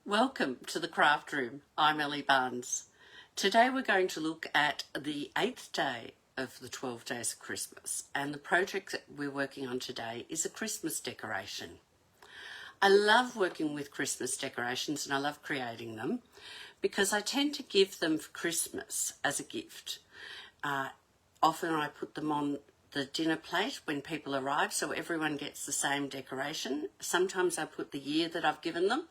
Welcome to the Craft Room. I'm Ellie Barnes. Today we're going to look at the 8th day of the 12 days of Christmas, and the project that we're working on today is a Christmas decoration. I love working with Christmas decorations and I love creating them because I tend to give them for Christmas as a gift. Often I put them on the dinner plate when people arrive so everyone gets the same decoration. Sometimes I put the year that I've given them.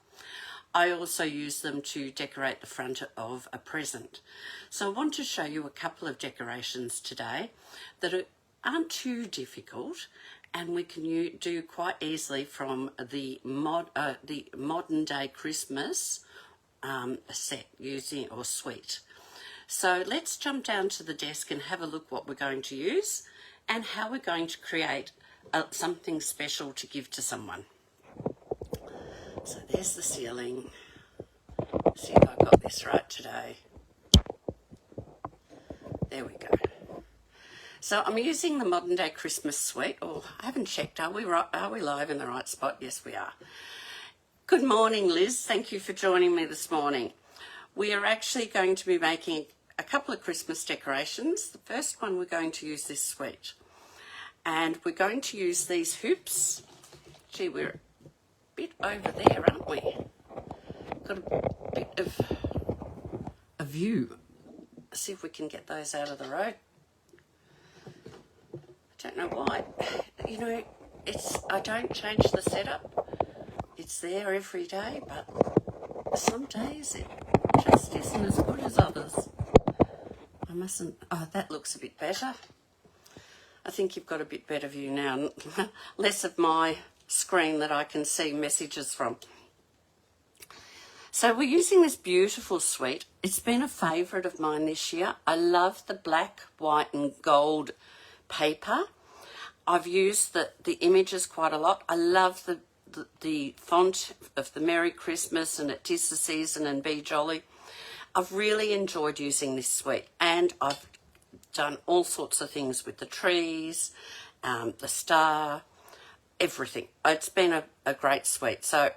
I also use them to decorate the front of a present. So I want to show you a couple of decorations today that aren't too difficult and we can do quite easily from the modern day Christmas set using or suite. So let's jump down to the desk and have a look what we're going to use and how we're going to create something special to give to someone. So there's the ceiling. Let's see if I got this right today. There we go. So I'm using the modern day Christmas suite. Oh, I haven't checked. Are we live in the right spot? Yes, we are. Good morning, Liz. Thank you for joining me this morning. We are actually going to be making a couple of Christmas decorations. The first one, we're going to use this suite. And we're going to use these hoops. Gee, we're a bit over there, aren't we? Got a bit of a view. Let's see if we can get those out of the road. I don't know why. You know, I don't change the setup. It's there every day, but some days it just isn't as good as others. I mustn't... Oh, that looks a bit better. I think you've got a bit better view now. Less of my screen that I can see messages from. So we're using this beautiful suite. It's been a favourite of mine this year. I love the black, white and gold paper. I've used the images quite a lot. I love the font of the Merry Christmas and It 'Tis the Season and Be Jolly. I've really enjoyed using this suite, and I've done all sorts of things with the trees, the star, everything. It's been a great suite. So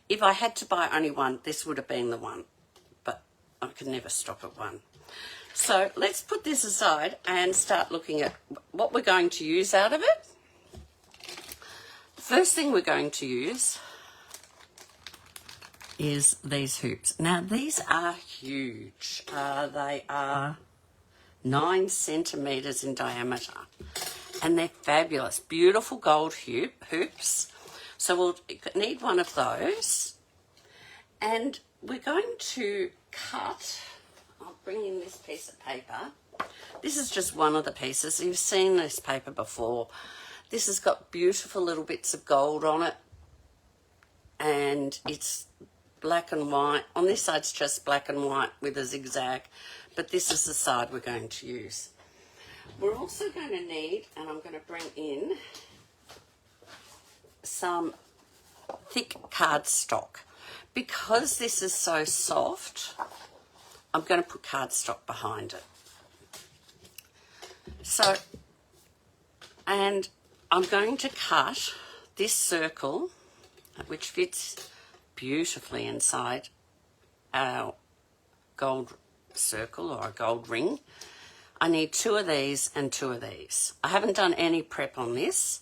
if I had to buy only one, this would have been the one, but I could never stop at one. So let's put this aside and start looking at what we're going to use out of it. The first thing we're going to use is these hoops. Now these are huge. They are 9 centimetres in diameter and they're fabulous. Beautiful gold hoops. So we'll need one of those, and we're going to cut. I'll bring in this piece of paper. This is just one of the pieces. You've seen this paper before. This has got beautiful little bits of gold on it, and it's black and white. On this side it's just black and white with a zigzag, but this is the side we're going to use. We're also going to need, and I'm going to bring in some thick cardstock. Because this is so soft, I'm going to put cardstock behind it. So, and I'm going to cut this circle, which fits beautifully inside our gold circle or a gold ring. I need 2 of these and 2 of these. I haven't done any prep on this.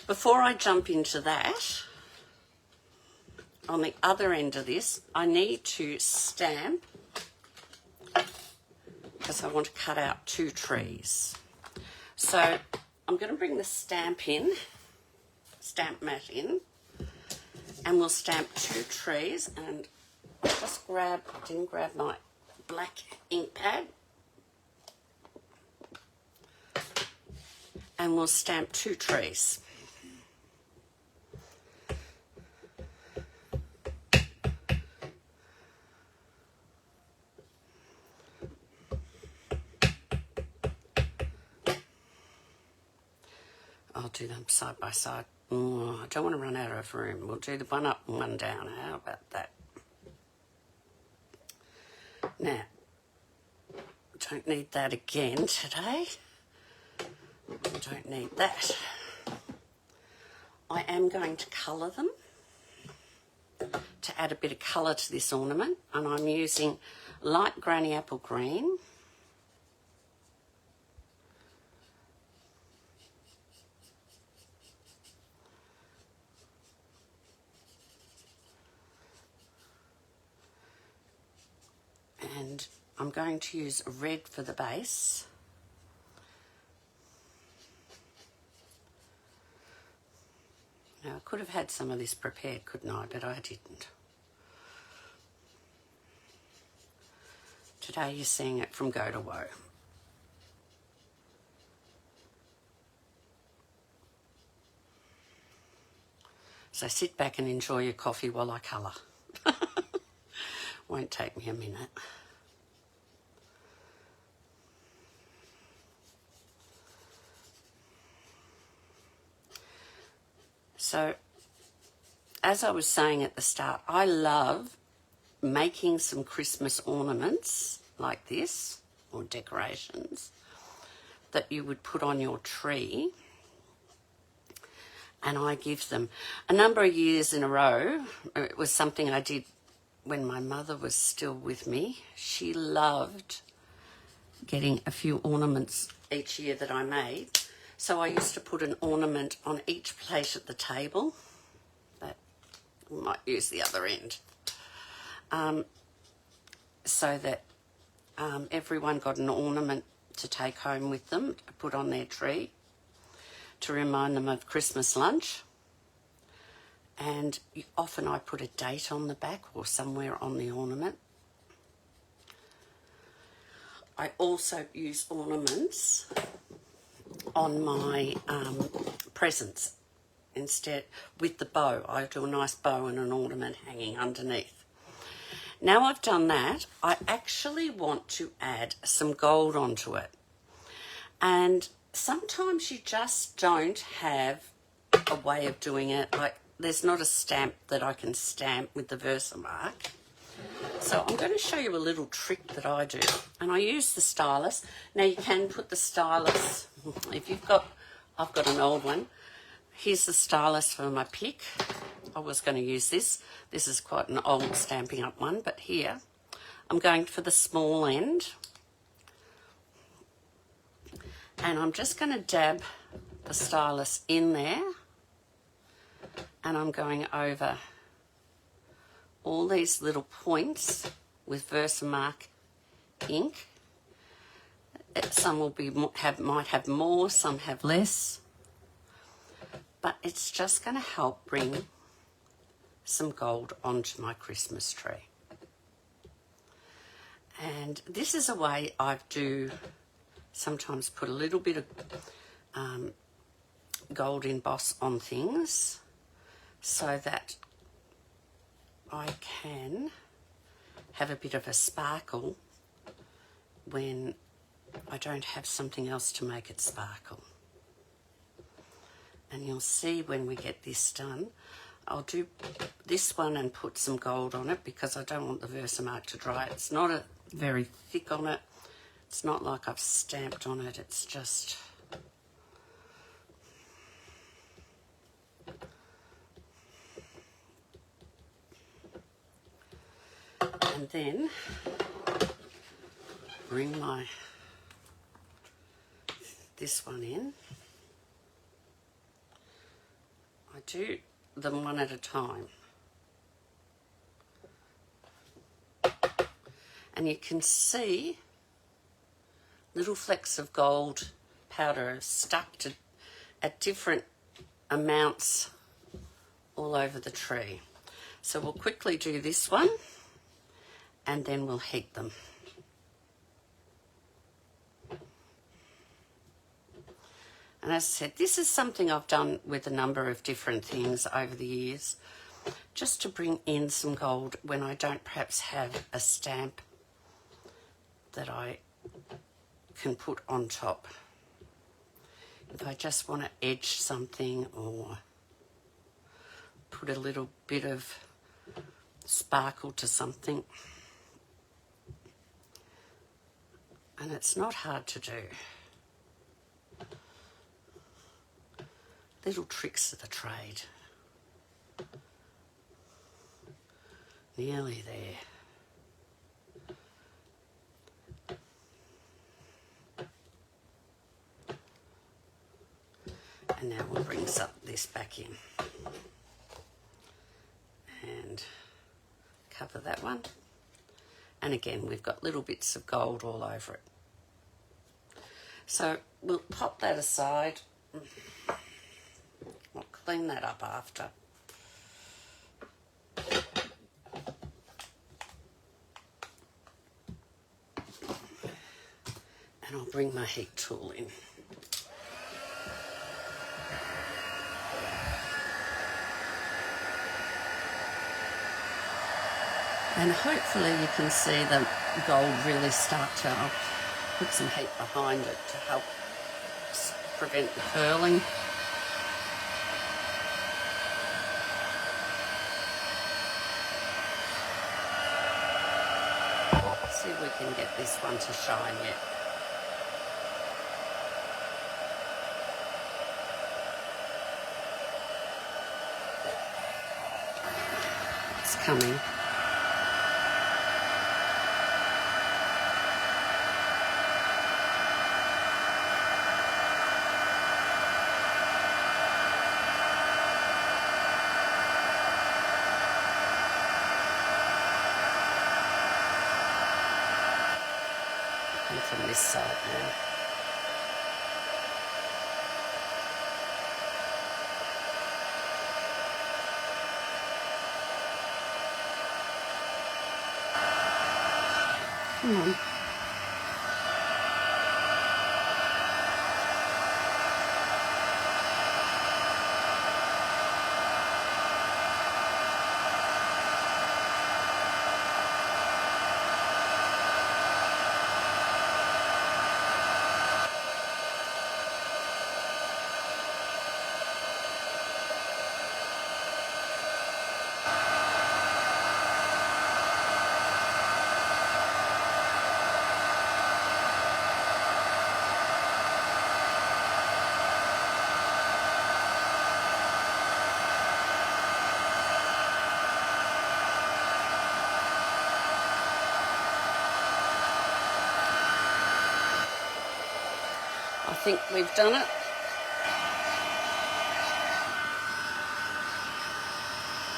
Before I jump into that, on the other end of this, I need to stamp, because I want to cut out 2 trees. So I'm going to bring the stamp mat in, and we'll stamp 2 trees, and just didn't grab my black ink pad, and we'll stamp 2 trees. I'll do them side by side. Oh, I don't want to run out of room. We'll do the one up and one down. How about that? Now, don't need that again today. Don't need that. I am going to colour them to add a bit of colour to this ornament, and I'm using light granny apple green. And I'm going to use red for the base. Now, I could have had some of this prepared, couldn't I? But I didn't. Today you're seeing it from go to woe. So sit back and enjoy your coffee while I colour. Won't take me a minute. So, as I was saying at the start, I love making some Christmas ornaments like this, or decorations, that you would put on your tree. And I give them a number of years in a row. It was something I did when my mother was still with me. She loved getting a few ornaments each year that I made. So I used to put an ornament on each plate at the table. But we might use the other end. So that everyone got an ornament to take home with them, to put on their tree, to remind them of Christmas lunch. And often I put a date on the back or somewhere on the ornament. I also use ornaments on my presents instead with the bow. I do a nice bow and an ornament hanging underneath. Now I've done that, I actually want to add some gold onto it. And sometimes you just don't have a way of doing it. Like, there's not a stamp that I can stamp with the Versamark. So I'm going to show you a little trick that I do. And I use the stylus. Now you can put the stylus, if you've got, I've got an old one. Here's the stylus for my pick. I was going to use this. This is quite an old Stampin' Up one, but here I'm going for the small end. And I'm just going to dab the stylus in there. And I'm going over all these little points with Versamark ink. Some will be might have more, some have less. But it's just going to help bring some gold onto my Christmas tree. And this is a way I do sometimes put a little bit of gold emboss on things so that I can have a bit of a sparkle when I don't have something else to make it sparkle. And you'll see when we get this done, I'll do this one and put some gold on it because I don't want the Versamark to dry. It's not very thick on it. It's not like I've stamped on it. It's just... And then bring this one in. I do them one at a time. And you can see little flecks of gold powder stuck at different amounts all over the tree. So we'll quickly do this one and then we'll heat them. And as I said, this is something I've done with a number of different things over the years, just to bring in some gold when I don't perhaps have a stamp that I can put on top. If I just want to edge something or put a little bit of sparkle to something. And it's not hard to do. Little tricks of the trade. Nearly there. And now we'll bring this back in and cover that one. And again, we've got little bits of gold all over it. So we'll pop that aside. I'll clean that up after. And I'll bring my heat tool in. And hopefully you can see the gold really start to, I'll put some heat behind it to help prevent the curling. See if we can get this one to shine yet. It's coming. From this side now. Come on. I think we've done it.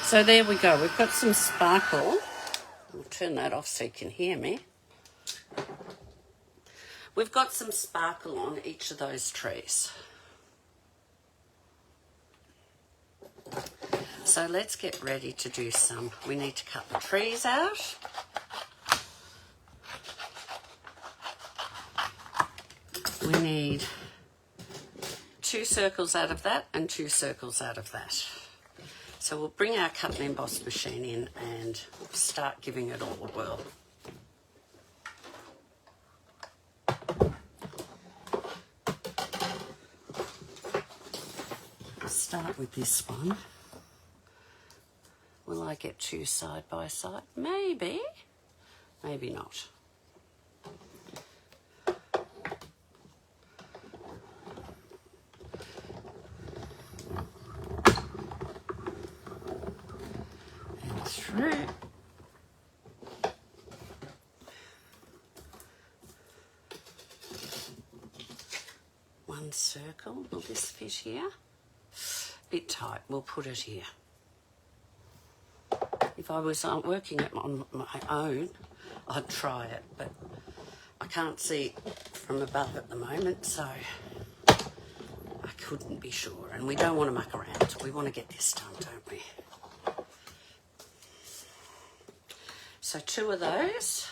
So there we go. We've got some sparkle. I'll turn that off so you can hear me. We've got some sparkle on each of those trees. So let's get ready to do some. We need to cut the trees out. We need 2 circles out of that and 2 circles out of that. So we'll bring our cut and emboss machine in and start giving it all a whirl. Start with this one. Will I get 2 side by side? Maybe. Maybe not. Through. One circle. Will this fit here? Bit tight. We'll put it here. If I was working it on my own, I'd try it, but I can't see from above at the moment, so I couldn't be sure. And we don't want to muck around. We want to get this done, don't we? So 2 of those.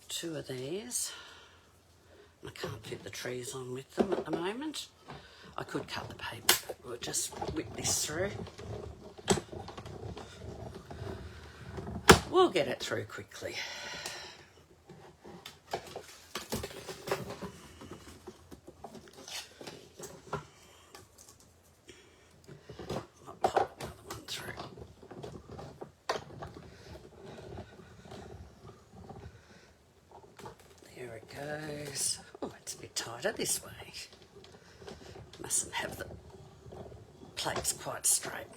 Two of these. I can't fit the trees on with them at the moment. I could cut the paper, but we'll just whip this through. We'll get it through quickly. There it goes. Oh, it's a bit tighter this way. Mustn't have the plates quite straight.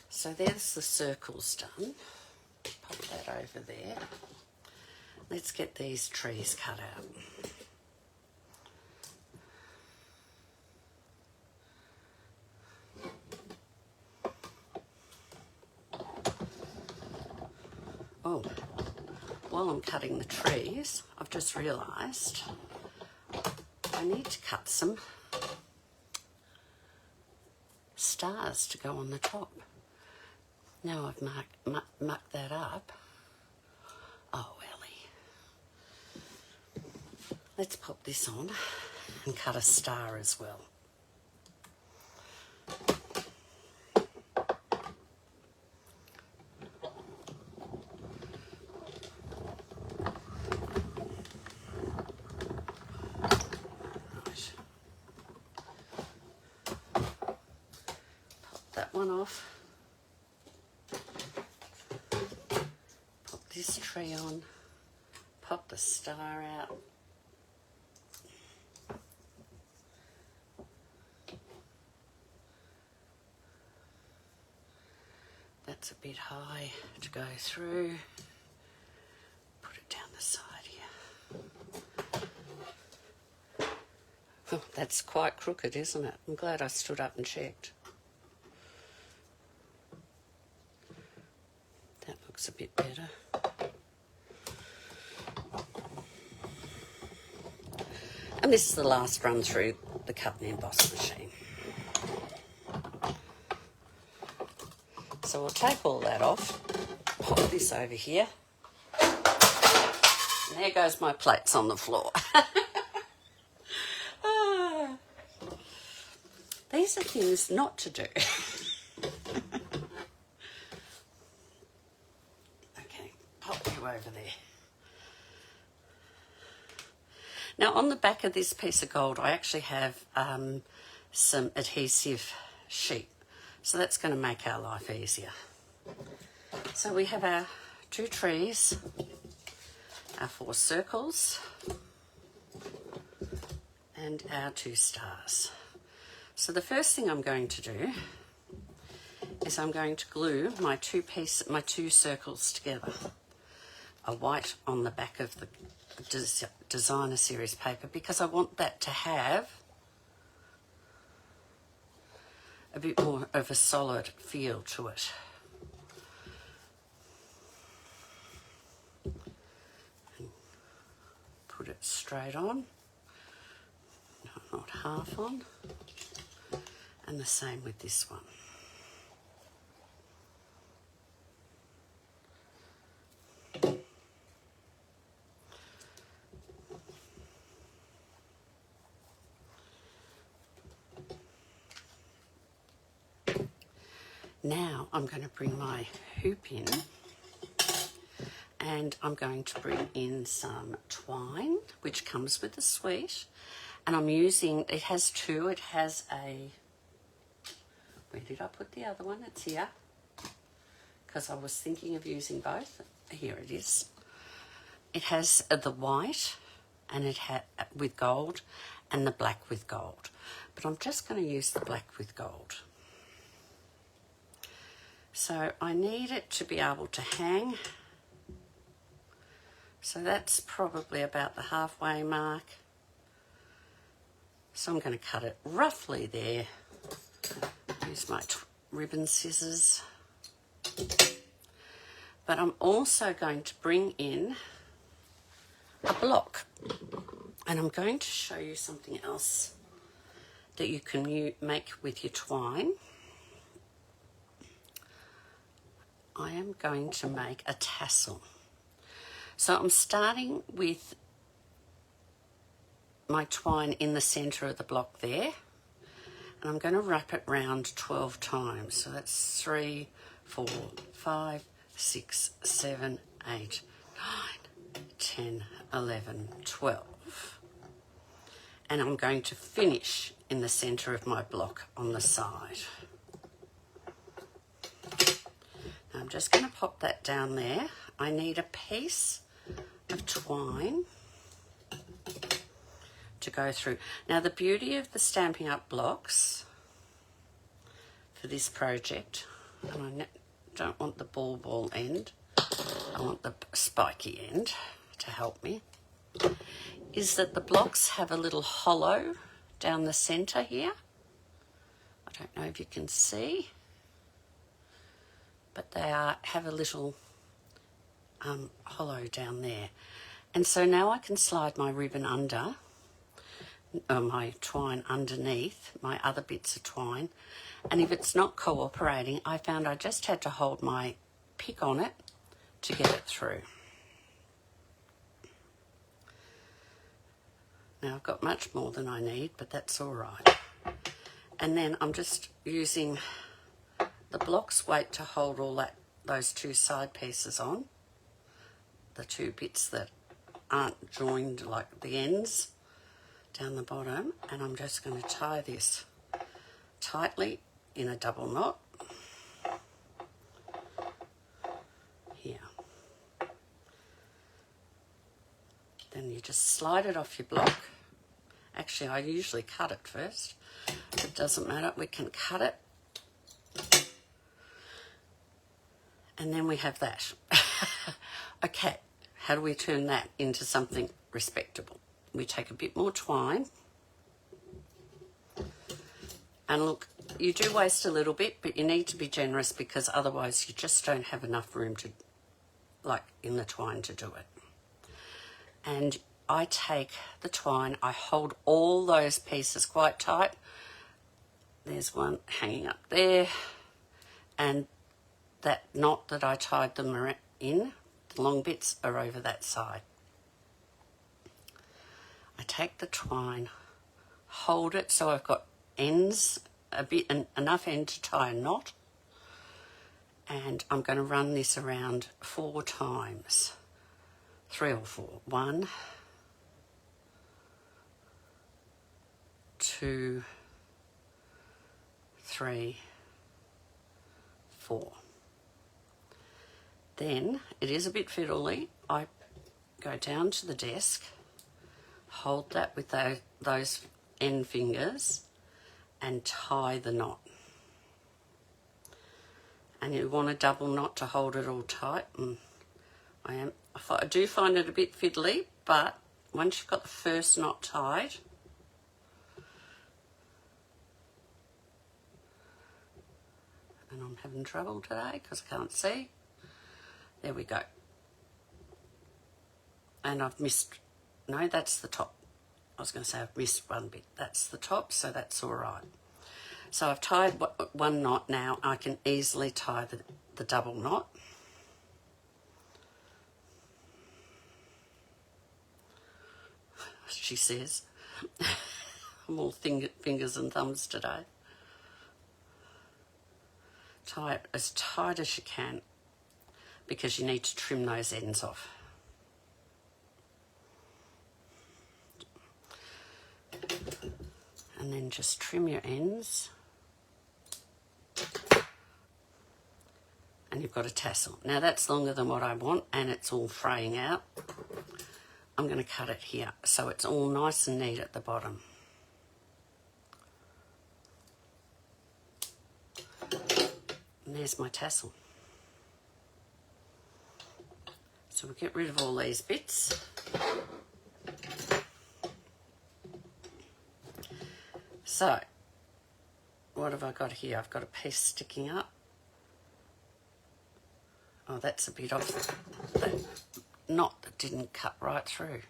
So there's the circles done. Pop that over there. Let's get these trees cut out. Oh, while I'm cutting the trees, I've just realised I need to cut some stars to go on the top. Now I've mucked that up. Oh, Ellie. Let's pop this on and cut a star as well. One off, pop this tree on, pop the star out, that's a bit high to go through, put it down the side here. Oh, that's quite crooked, isn't it? I'm glad I stood up and checked. That looks a bit better. And this is the last run through the cut and emboss machine. So we'll take all that off, pop this over here, and there goes my plates on the floor. These are things not to do. Over there. Now on the back of this piece of gold I actually have some adhesive sheet, so that's going to make our life easier. So we have our 2 trees, our 4 circles and our 2 stars. So the first thing I'm going to do is I'm going to glue my 2 circles together. A white on the back of the designer series paper, because I want that to have a bit more of a solid feel to it. And put it straight on, not half on, and the same with this one. Now I'm going to bring my hoop in, and I'm going to bring in some twine, which comes with the suite, and I'm using, it has 2, it has a, where did I put the other one? It's here, because I was thinking of using both. Here it is. It has the white and it had with gold and the black with gold, but I'm just going to use the black with gold. So I need it to be able to hang. So that's probably about the halfway mark. So I'm going to cut it roughly there. Use my ribbon scissors. But I'm also going to bring in a block. And I'm going to show you something else that you can make with your twine. I am going to make a tassel. So I'm starting with my twine in the centre of the block there, and I'm going to wrap it round 12 times. So that's 3, 4, 5, 6, 7, 8, 9, 10, 11, 12. And I'm going to finish in the centre of my block on the side. I'm just going to pop that down there. I need a piece of twine, to go through. Now the beauty of the Stampin' Up blocks for this project, and I don't want the ball end, I want the spiky end to help me, is that the blocks have a little hollow down the centre here. I don't know if you can see, but they have a little hollow down there. And so now I can slide my ribbon under, my twine underneath, my other bits of twine. And if it's not cooperating, I found I just had to hold my pick on it to get it through. Now I've got much more than I need, but that's all right. And then I'm just using the block's weight to hold all those two side pieces on, the two bits that aren't joined, like the ends down the bottom, and I'm just going to tie this tightly in a double knot here. Then you just slide it off your block. Actually, I usually cut it first. It doesn't matter, we can cut it. And then we have that. Okay, how do we turn that into something respectable? We take a bit more twine. And look, you do waste a little bit, but you need to be generous because otherwise you just don't have enough room to, like in the twine, to do it. And I take the twine, I hold all those pieces quite tight. There's one hanging up there, and that knot that I tied them in, the long bits are over that side. I take the twine, hold it so I've got ends, enough end to tie a knot, and I'm going to run this around 4 times, 3 or 4. 1, 2, 3, 4. Then, it is a bit fiddly, I go down to the desk, hold that with those end fingers and tie the knot. And you want a double knot to hold it all tight. And I do find it a bit fiddly, but once you've got the first knot tied, and I'm having trouble today because I can't see. There we go. And I've missed, no, that's the top. I was going to say I've missed one bit. That's the top, so that's all right. So I've tied one knot now. I can easily tie the double knot. She says. I'm all fingers and thumbs today. Tie it as tight as you can because you need to trim those ends off. And then just trim your ends. And you've got a tassel. Now that's longer than what I want and it's all fraying out. I'm going to cut it here so it's all nice and neat at the bottom. And there's my tassel. So we'll get rid of all these bits. So, what have I got here? I've got a piece sticking up. Oh, that's a bit off that knot that didn't cut right through.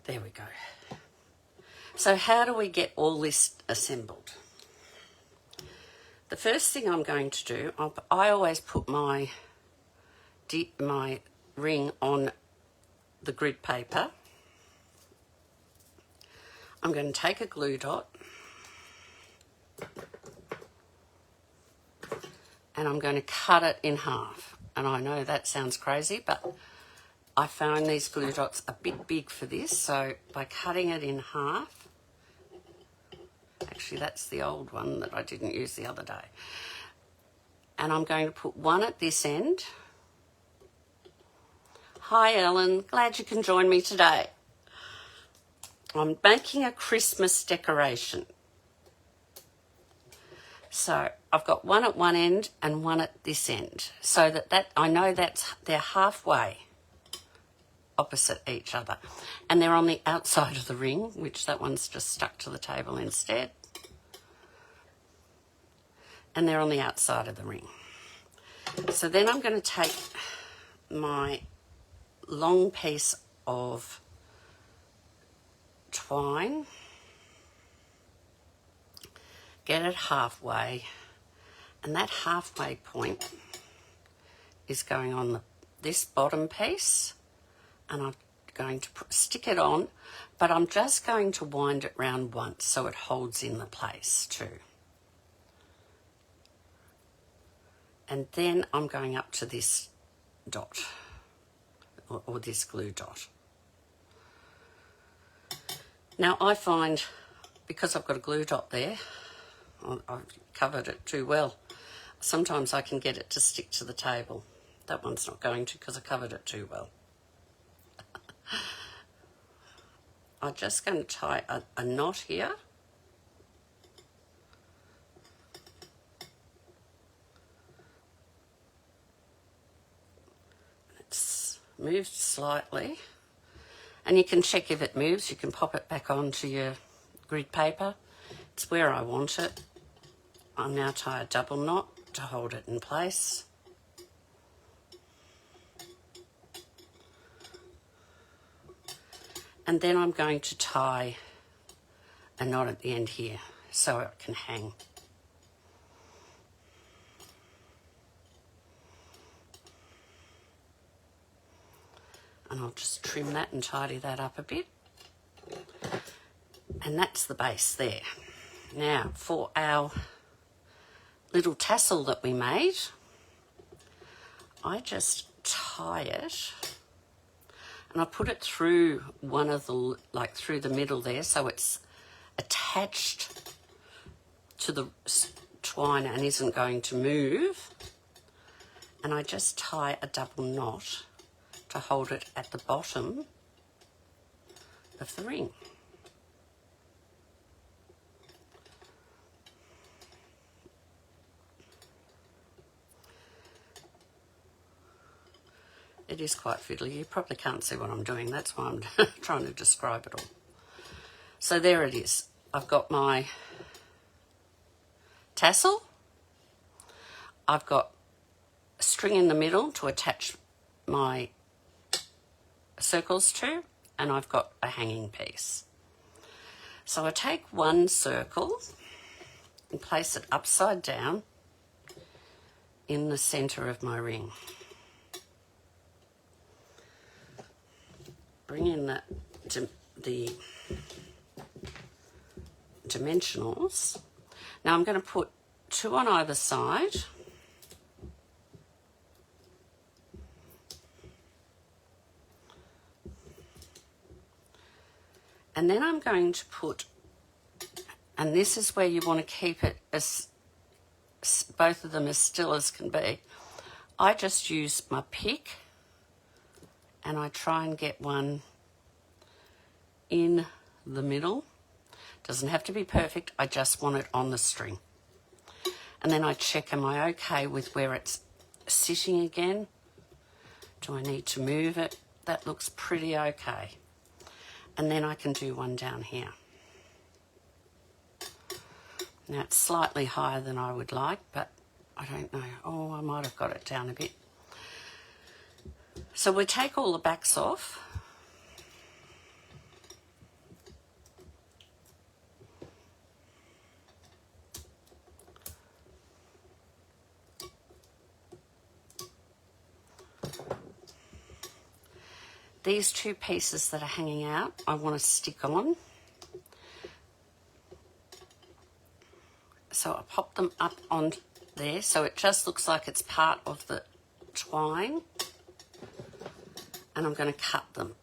There we go. So how do we get all this assembled? The first thing I'm going to do, I always put my ring on the grid paper. I'm going to take a glue dot and I'm going to cut it in half. And I know that sounds crazy, but I found these glue dots a bit big for this, so by cutting it in half, actually that's the old one that I didn't use the other day, and I'm going to put one at this end. Hi Ellen, glad you can join me today. I'm making a Christmas decoration. So I've got one at one end and one at this end, so that I know they're halfway opposite each other, and they're on the outside of the ring, which that one's just stuck to the table instead, and they're on the outside of the ring. So then I'm going to take my long piece of twine, get it halfway, and that halfway point is going on this bottom piece, and I'm going to stick it on, but I'm just going to wind it round once so it holds in the place too. And then I'm going up to this dot, or this glue dot. Now I find, because I've got a glue dot there, I've covered it too well. Sometimes I can get it to stick to the table. That one's not going to because I covered it too well. I'm just going to tie a knot here. It's moved slightly. And you can check if it moves. You can pop it back onto your grid paper. It's where I want it. I'll now tie a double knot to hold it in place. And then I'm going to tie a knot at the end here so it can hang. And I'll just trim that and tidy that up a bit. And that's the base there. Now for our little tassel that we made, I just tie it and I put it through one of the, like through the middle there, so it's attached to the twine and isn't going to move. And I just tie a double knot to hold it at the bottom of the ring. It is quite fiddly. You probably can't see what I'm doing. That's why I'm trying to describe it all. So there it is. I've got my tassel. I've got a string in the middle to attach my circles to, and I've got a hanging piece. So I take one circle and place it upside down in the centre of my ring. Bring in the dimensionals. Now I'm going to put two on either side. And then I'm going to put, and this is where you want to keep it as, both of them as still as can be. I just use my pick and I try and get one in the middle. Doesn't have to be perfect, I just want it on the string. And then I check, am I okay with where it's sitting again? Do I need to move it? That looks pretty okay. And then I can do one down here. Now it's slightly higher than I would like, but I don't know. Oh, I might have got it down a bit. So we take all the backs off. These two pieces that are hanging out, I want to stick on. So I pop them up on there so it just looks like it's part of the twine. And I'm going to cut them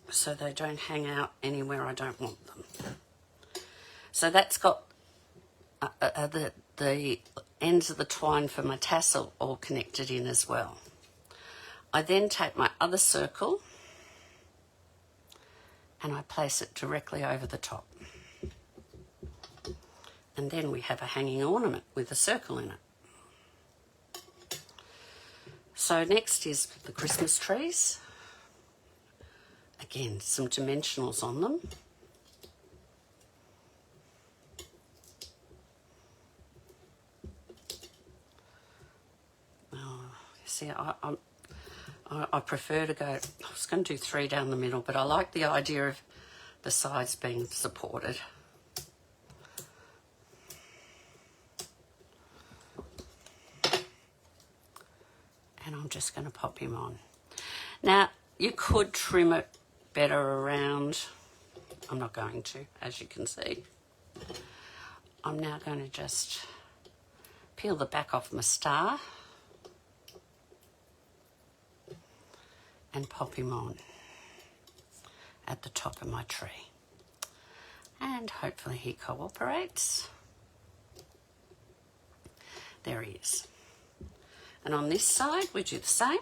so they don't hang out anywhere I don't want them. So that's got the ends of the twine for my tassel all connected in as well. I then take my other circle and I place it directly over the top. And then we have a hanging ornament with a circle in it. So next is the Christmas trees. Again, some dimensionals on them. See, I prefer to go, I was going to do 3 down the middle, but I like the idea of the sides being supported. And I'm just going to pop him on. Now, you could trim it better around. I'm not going to, as you can see. I'm now going to just peel the back off my star and pop him on at the top of my tree. And hopefully he cooperates. There he is. And on this side, we do the same.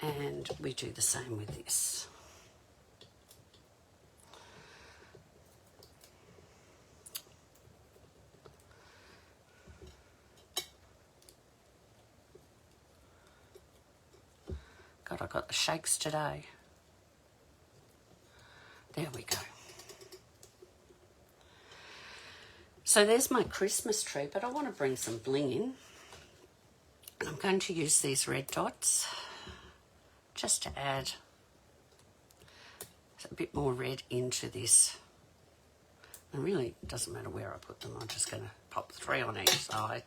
And we do the same with this. God, I got the shakes today. There we go. So there's my Christmas tree, but I want to bring some bling in. I'm going to use these red dots just to add a bit more red into this. And really, it doesn't matter where I put them. I'm just going to pop 3 on each side.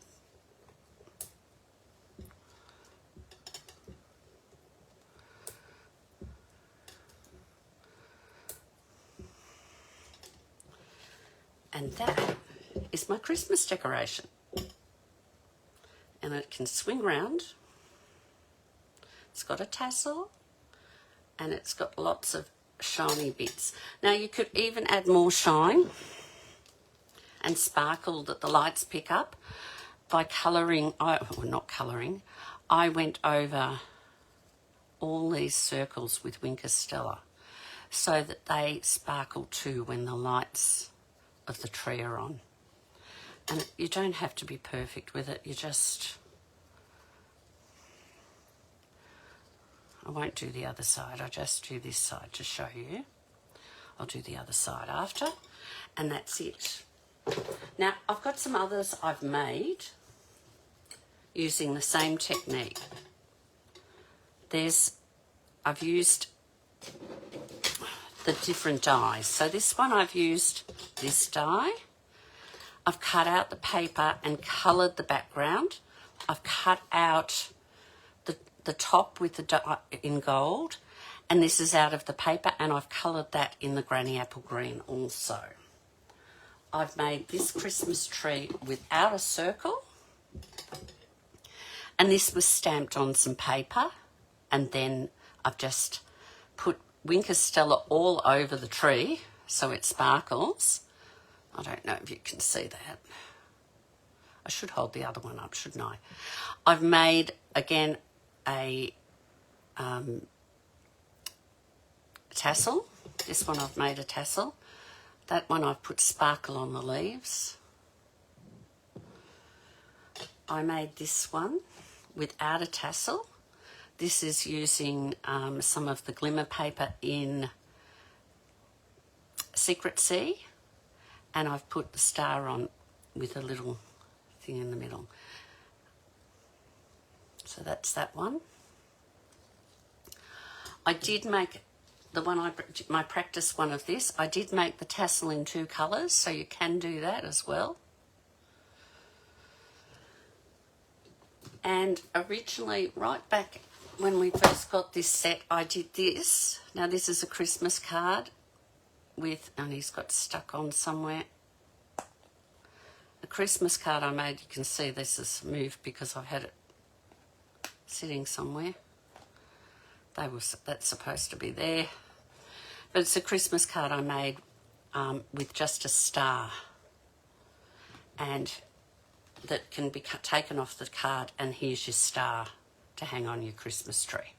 And that is my Christmas decoration. And it can swing round. It's got a tassel and it's got lots of shiny bits. Now you could even add more shine and sparkle that the lights pick up by colouring, I went over all these circles with Winker Stella so that they sparkle too when the lights of the tree are on. And you don't have to be perfect with it, you just... I won't do the other side, I'll just do this side to show you. I'll do the other side after, and that's it. Now, I've got some others I've made using the same technique. I've used the different dies. So this one I've used this die. I've cut out the paper and coloured the background. I've cut out the top with the die in gold, and this is out of the paper, and I've coloured that in the granny apple green also. I've made this Christmas tree without a circle, and this was stamped on some paper, and then I've just put Winker Stella all over the tree so it sparkles. I don't know if you can see that. I should hold the other one up, shouldn't I? I've made, again, a tassel. This one I've made a tassel. That one I've put sparkle on the leaves. I made this one without a tassel. This is using some of the glimmer paper in Secret Sea, and I've put the star on with a little thing in the middle. So that's that one. I did make the one my practice one of this. I did make the tassel in 2 colours, so you can do that as well. And originally, right back when we first got this set, I did this. Now this is a Christmas card with, and he's got stuck on somewhere. the Christmas card I made, you can see this is moved because I've had it sitting somewhere. That's supposed to be there. But it's a Christmas card I made with just a star, and that can be taken off the card, and here's your star to hang on your Christmas tree.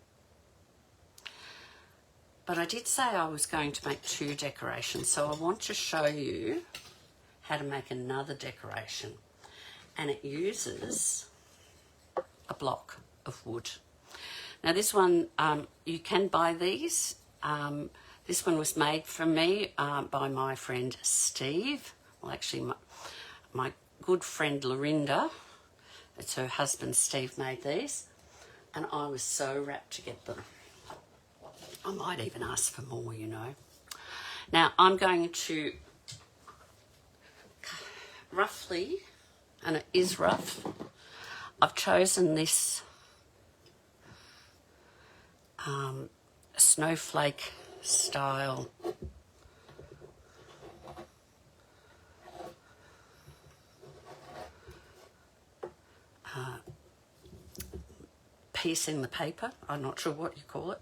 But I did say I was going to make 2 decorations, so I want to show you how to make another decoration, and it uses a block of wood. Now this one, you can buy these. This one was made for me by my friend Steve. Well, actually, my good friend Lorinda, it's her husband Steve, made these, and I was so rapt to get them. I might even ask for more, you know. Now I'm going to roughly, and it is rough, I've chosen this snowflake style piece in the paper. I'm not sure what you call it.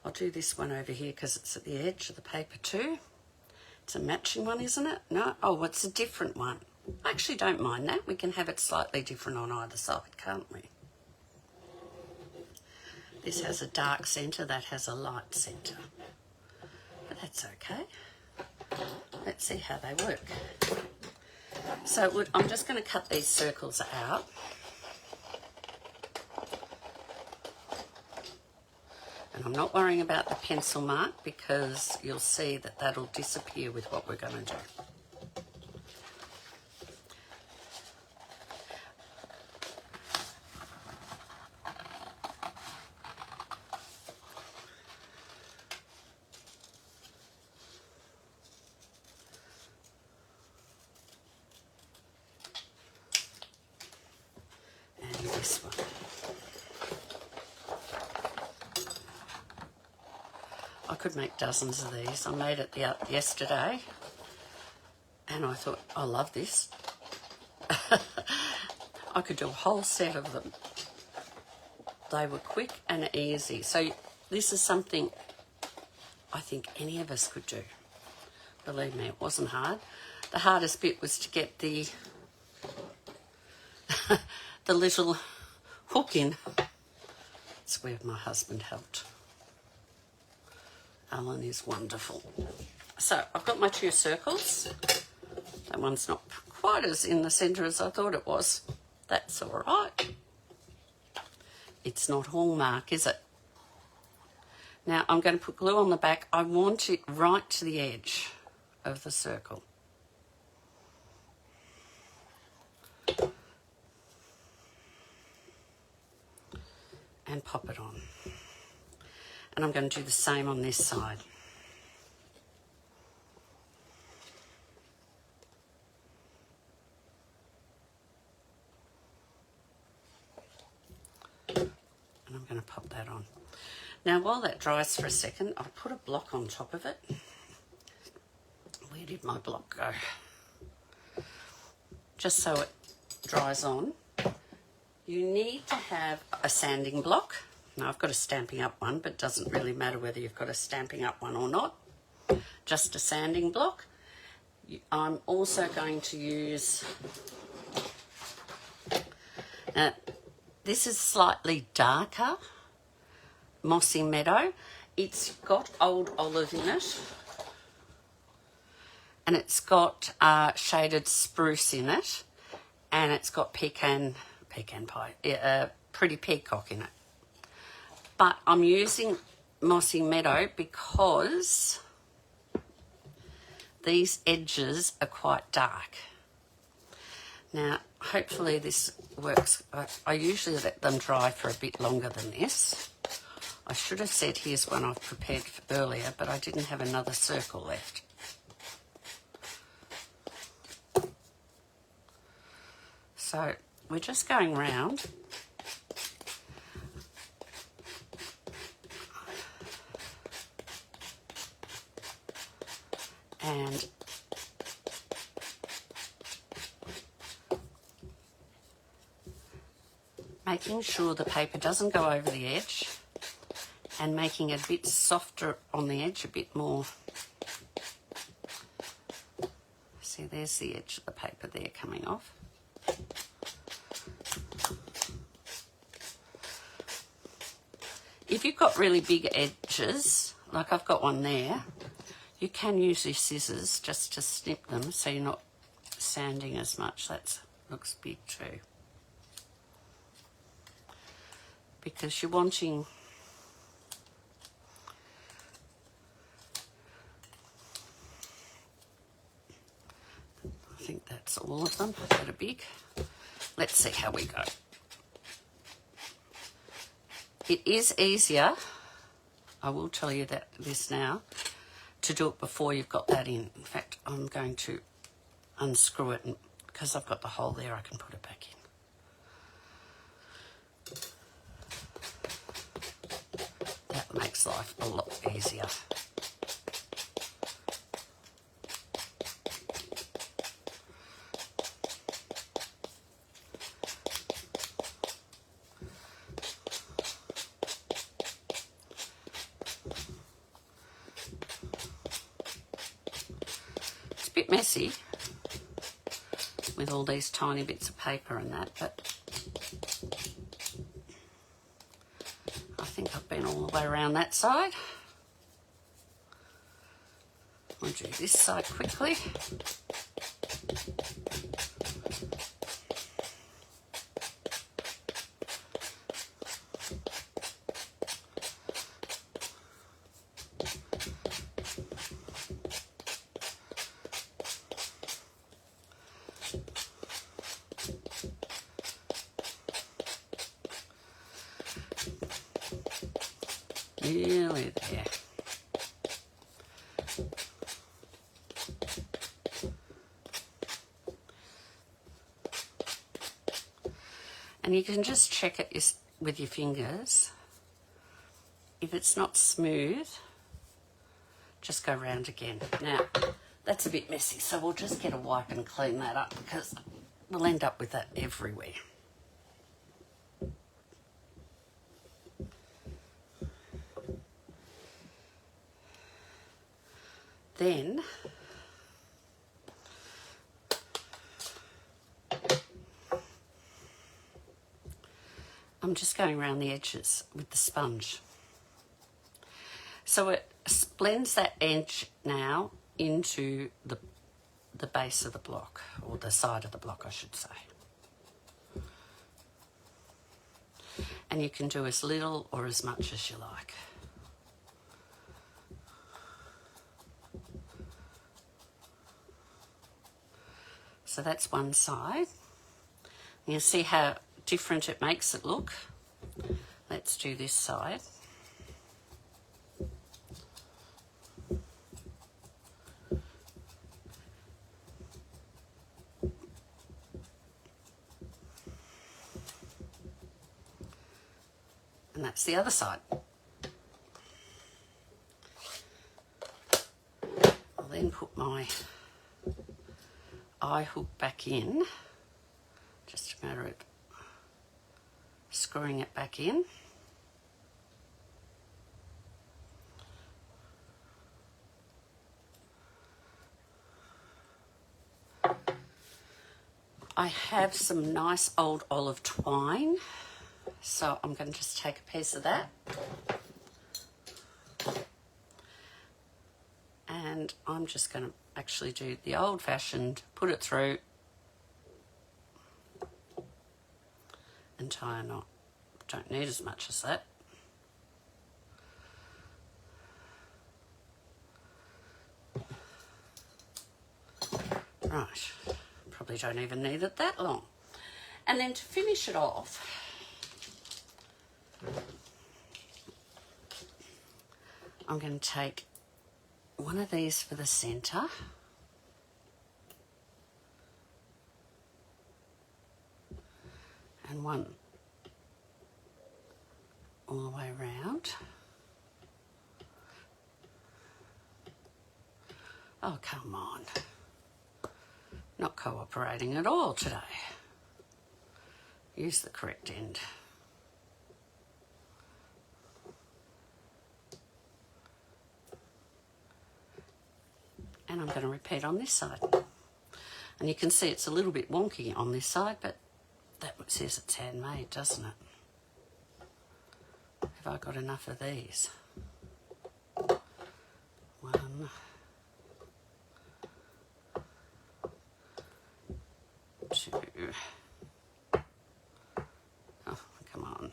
I'll do this one over here because it's at the edge of the paper too. It's a matching one, isn't it? No? Oh, it's a different one. I actually don't mind that. We can have it slightly different on either side, can't we? This has a dark centre, that has a light centre. But that's okay. Let's see how they work. So I'm just going to cut these circles out. And I'm not worrying about the pencil mark because you'll see that that'll disappear with what we're going to do. This one. I could make dozens of these. I made it yesterday and I thought, I love this. I could do a whole set of them. They were quick and easy. So this is something I think any of us could do. Believe me, it wasn't hard. The hardest bit was to get the the little hook in. It's where my husband helped. Alan is wonderful. So I've got my 2 circles. That one's not quite as in the centre as I thought it was. That's all right. It's not Hallmark, is it? Now I'm going to put glue on the back. I want it right to the edge of the circle. And pop it on. And I'm going to do the same on this side. And I'm going to pop that on. Now while that dries for a second, I'll put a block on top of it. Where did my block go? Just so it dries on. You need to have a sanding block. Now I've got a Stampin' Up one, but it doesn't really matter whether you've got a Stampin' Up one or not. Just a sanding block. I'm also going to use, this is slightly darker, Mossy Meadow. It's got Old Olive in it. And it's got shaded spruce in it. And it's got pecan pie, Pretty Peacock in it. But I'm using Mossy Meadow because these edges are quite dark. Now, hopefully this works. I usually let them dry for a bit longer than this. I should have said here's one I've prepared earlier, but I didn't have another circle left. So we're just going round. And making sure the paper doesn't go over the edge and making it a bit softer on the edge, a bit more. See, there's the edge of the paper there coming off. If you've got really big edges, like I've got one there, you can use your scissors just to snip them so you're not sanding as much. That looks big too. Because you're wanting I think that's all of them that are big. Let's see how we go. It is easier, I will tell you that this now, to do it before you've got that in. In fact, I'm going to unscrew it, and because I've got the hole there, I can put it back in. That makes life a lot easier. Bit messy with all these tiny bits of paper and that, but I think I've been all the way around that side. I'll do this side quickly. Nearly there. And you can just check it with your fingers. If it's not smooth, just go round again. Now, that's a bit messy, so we'll just get a wipe and clean that up because we'll end up with that everywhere. Then I'm just going around the edges with the sponge. So it blends that edge now into the base of the block, or the side of the block, I should say. And you can do as little or as much as you like. So that's one side. You see how different it makes it look. Let's do this side. And that's the other side. I'll then put my eye hook back in, just a matter of screwing it back in. I have some nice old olive twine, so I'm going to just take a piece of that. And I'm just going to actually do the old-fashioned, put it through and tie a knot. Don't need as much as that. Right, probably don't even need it that long. And then to finish it off, I'm going to take one of these for the centre, and one all the way around. Oh, come on. Not cooperating at all today. use the correct end. And I'm going to repeat on this side. And you can see it's a little bit wonky on this side, but that says it's handmade, doesn't it? Have I got enough of these? 1, 2, oh, come on,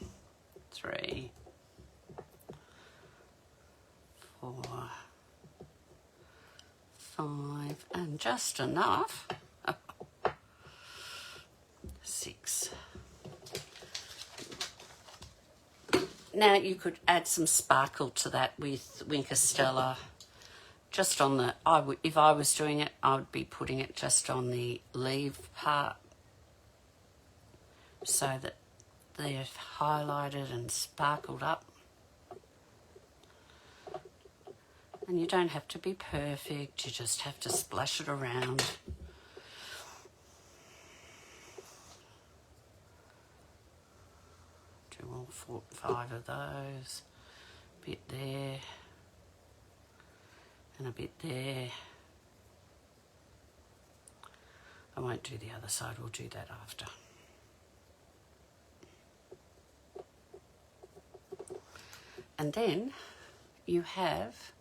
3, 4, 5, and just enough. 6. Now you could add some sparkle to that with Winker Stella. Just on the, if I was doing it, I would be putting it just on the leaf part so that they're highlighted and sparkled up. And you don't have to be perfect, you just have to splash it around. Do all 4, 5 of those. A bit there. And a bit there. I won't do the other side, we'll do that after. And then you have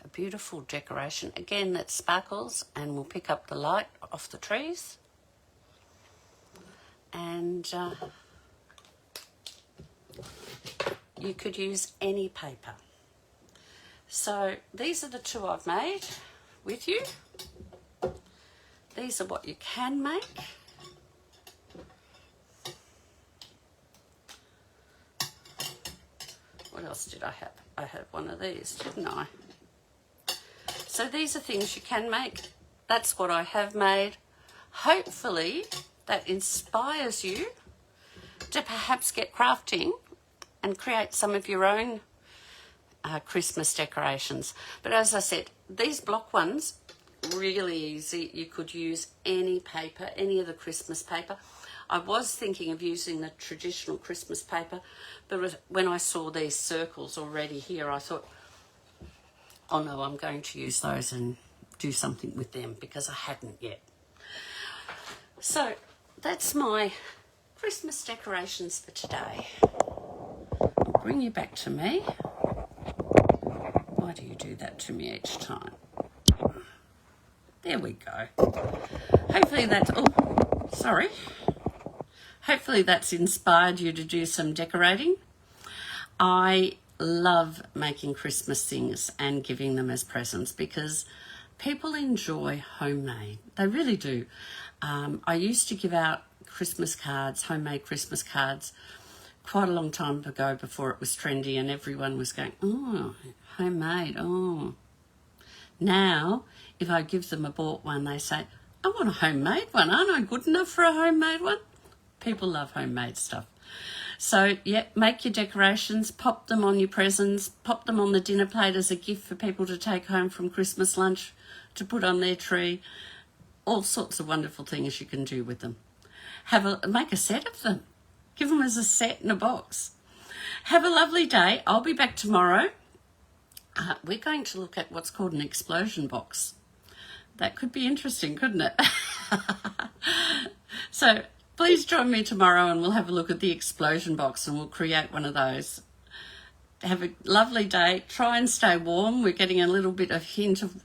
a beautiful decoration, again that sparkles and will pick up the light off the trees. And you could use any paper. So these are the 2 I've made with you. These are what you can make. What else did I have? I had one of these, didn't I? So these are things you can make. That's what I have made. Hopefully that inspires you to perhaps get crafting and create some of your own Christmas decorations. But as I said, these block ones, really easy. You could use any paper, any of the Christmas paper. I was thinking of using the traditional Christmas paper, but when I saw these circles already here, I thought, oh no, I'm going to use those and do something with them because I hadn't yet. So that's my Christmas decorations for today. I'll bring you back to me. Why do you do that to me each time? There we go. Hopefully that's, oh, sorry. Hopefully that's inspired you to do some decorating. I love making Christmas things and giving them as presents because people enjoy homemade. They really do. I used to give out Christmas cards, homemade Christmas cards, quite a long time ago before it was trendy and everyone was going, oh, homemade, oh. Now, if I give them a bought one, they say, I want a homemade one. Aren't I good enough for a homemade one? People love homemade stuff. So, yeah, make your decorations, pop them on your presents, pop them on the dinner plate as a gift for people to take home from Christmas lunch, to put on their tree. All sorts of wonderful things you can do with them. Make a set of them. Give them as a set in a box. Have a lovely day. I'll be back tomorrow. We're going to look at what's called an explosion box. That could be interesting, couldn't it? So please join me tomorrow and we'll have a look at the explosion box and we'll create one of those. Have a lovely day. Try and stay warm. We're getting a little bit of hint of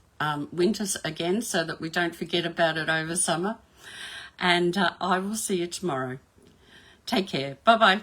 winter again so that we don't forget about it over summer. And I will see you tomorrow. Take care. Bye-bye.